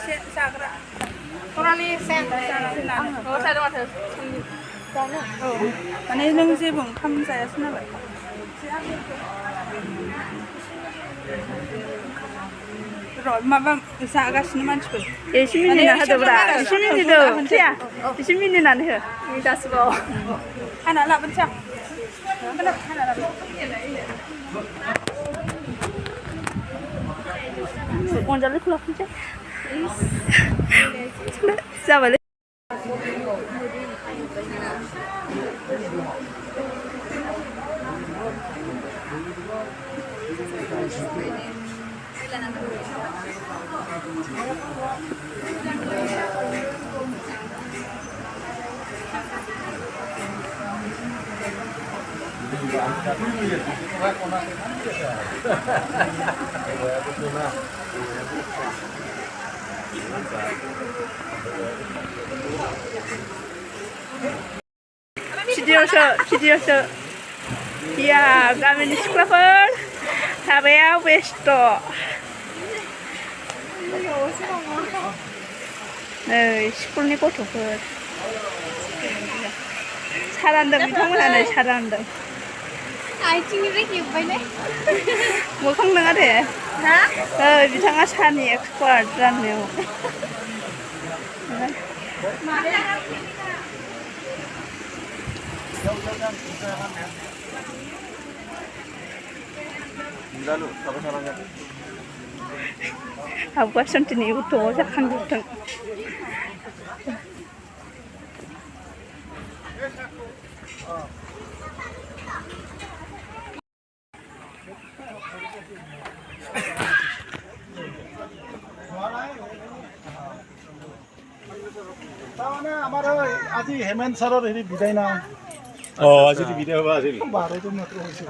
एसे जाग्रा खरानि सेन साइड माथो औ माने नों जेबो ओंखाम जायासै नालाय र' माबा जागासिनो मानसिफोर एसे मिनिना होदोब्रा एसे मिनिदो फिया एसे मिनिनानै हो गासिबाव हाना लाबोनोसै आं हाना लाबोन अनजालिखौ लाफिनसै जाबायलै भिडिअ'सो या गामिनि सिख्लाफोर हाबायाव बेस्थ' नै स्कुलनि गथ'फोर सा रानदों बिथांमोनहा नै सा रानदों आथिंनिफ्राय खेबबायलै मोखां नङा दे बिथाङा सानि expert राननायाव Abgasanti utuh jakan butang. আজি হেমেন্ত ছাৰৰ হেৰি বিদায় না আজি বিদায় হ'ব আজি 12 জন মাত্ৰ হৈছে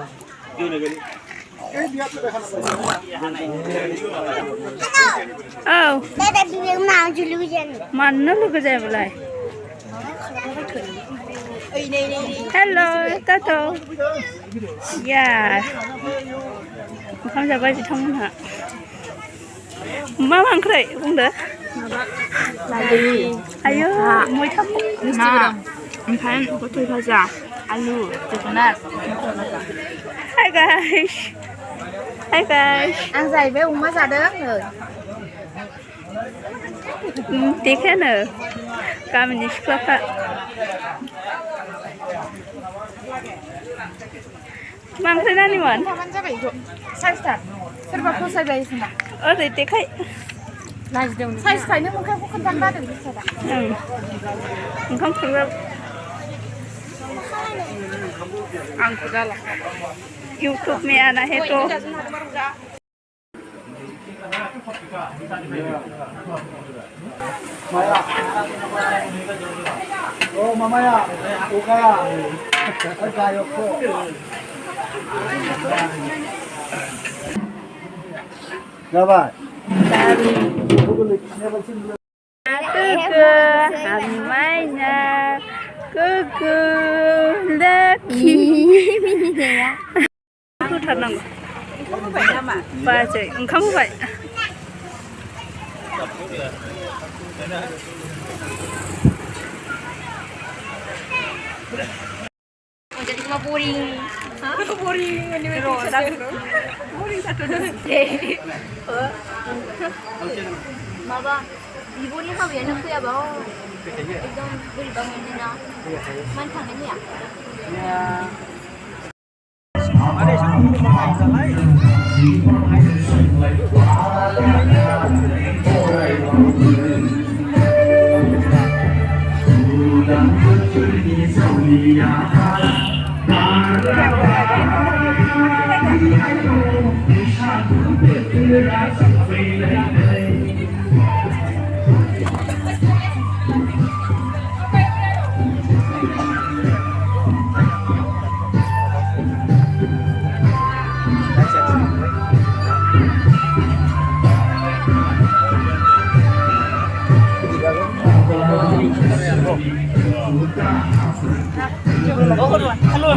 এই বিয়াটো দেখা নাপায় দাদা বিয়ে না জুলু জান মান্ন লোক যায় বলাই हेलो तातो या ओंखाम जाबाय बिथांमोनहा मा ओंख्रि बुंदो आयो मैथा ना ओमफ्राय गथ'य भाजा आलु जोगोनार हाय गाइस आं जाहैबाय अमा जादों देखायानो गामिनि सिख्लाफ्रा मा ओंख्रि नानिमोन सोरबा फसायबाय खोमा ओरै देखाय साइज खायनो ओंखामखौ खोन्थानो बादों बिसोरा ओंखाम खुरग्रा आंखौ जाला यूट्यूब में आना है तो oh mamaya ukaya agayoko gabai hamainya kuku laki होथारनांगौ ओंखाम होबाय नामा बाजै ओंखाम होबाय jadi cuma boring ini boring satu माबा बिब'नि हाबायानो फैयाबा एकदम बोरैबा मोनोना मानो थांनो होया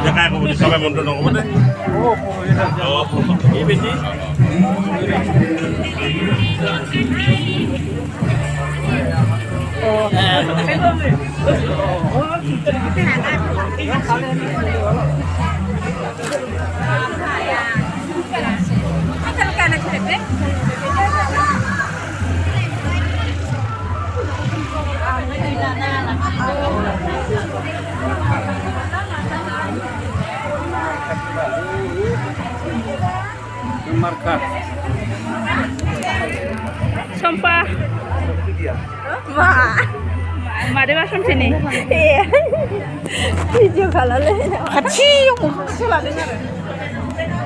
Jangan aku sampai mundur dong, mana? Oh, ini besi. Marka. Sampah. Mari masuk sini. Iya. Video kalau le. Kecil.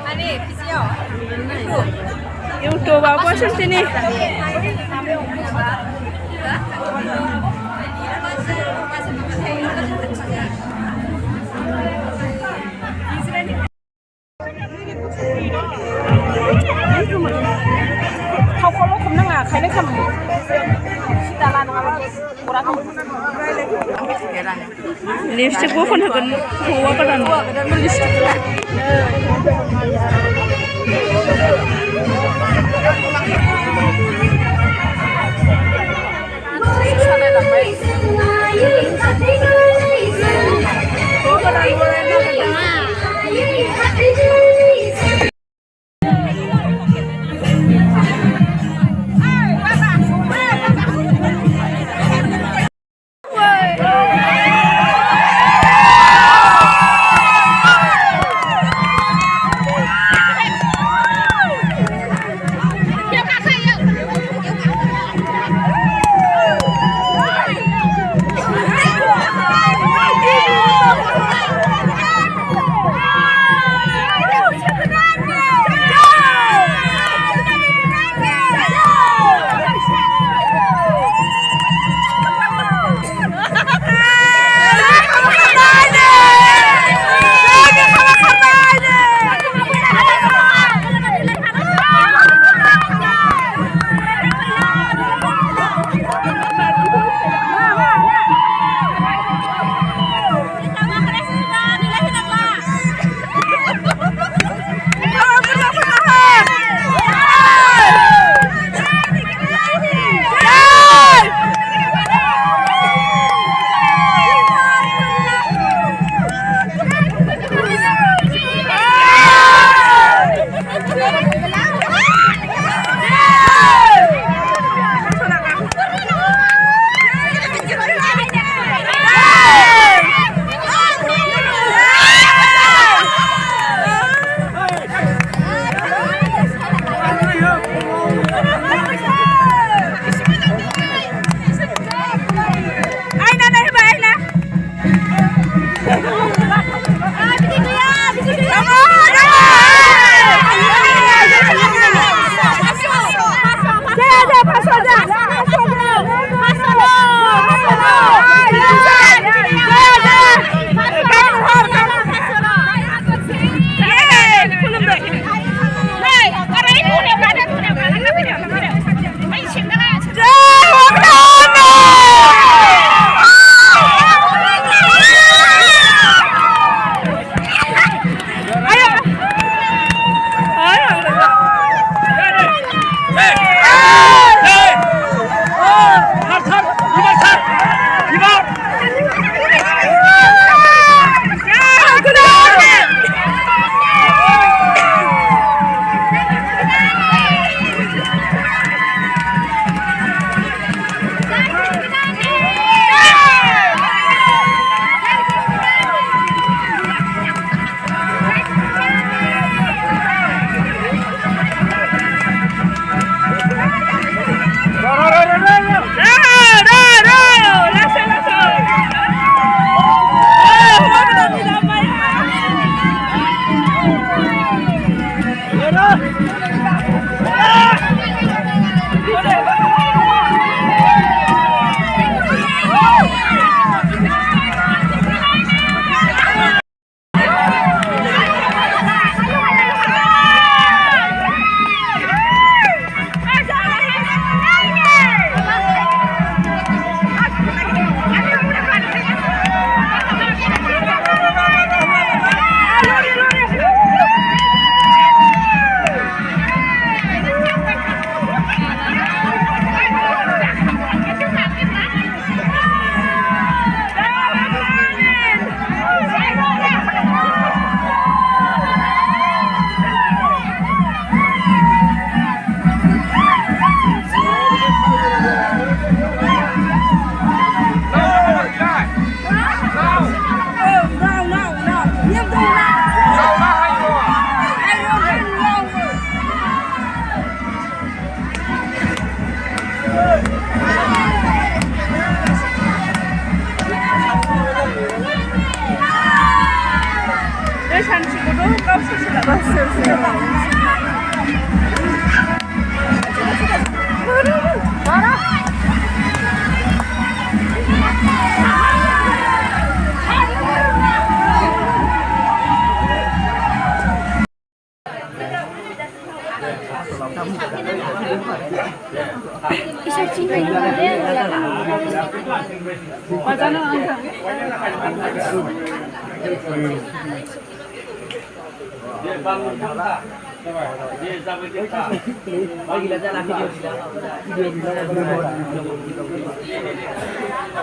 Ani, video. YouTube aku masuk sini. Kalau kamu nggak, kayaknya kamu kita langsung kurang. Lipstick gua kan hagan huwa kadan.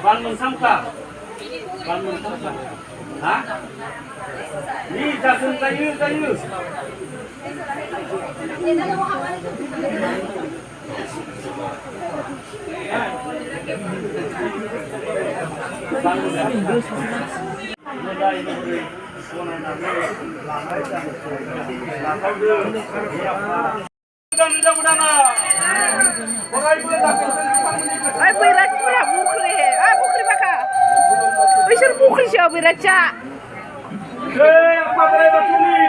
Bangun samka. Hah? Ni jagung kayu. Ay berat pura bukri. Ah bukri baka. Besar bukri siapa berat cak. Apa berat ini?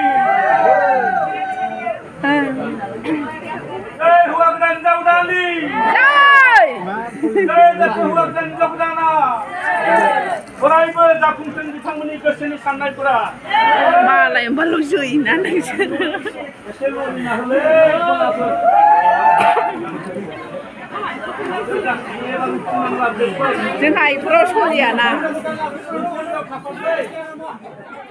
Huwag dan jauh dali. Jai. Huwag dan jauh dana. Oraibo जाफुंथों बिथांमोननि गोसोनि साननायफोरा Malay balong suinan. एसे लुबैना होलै Jangan iPro suliana. गलाफोर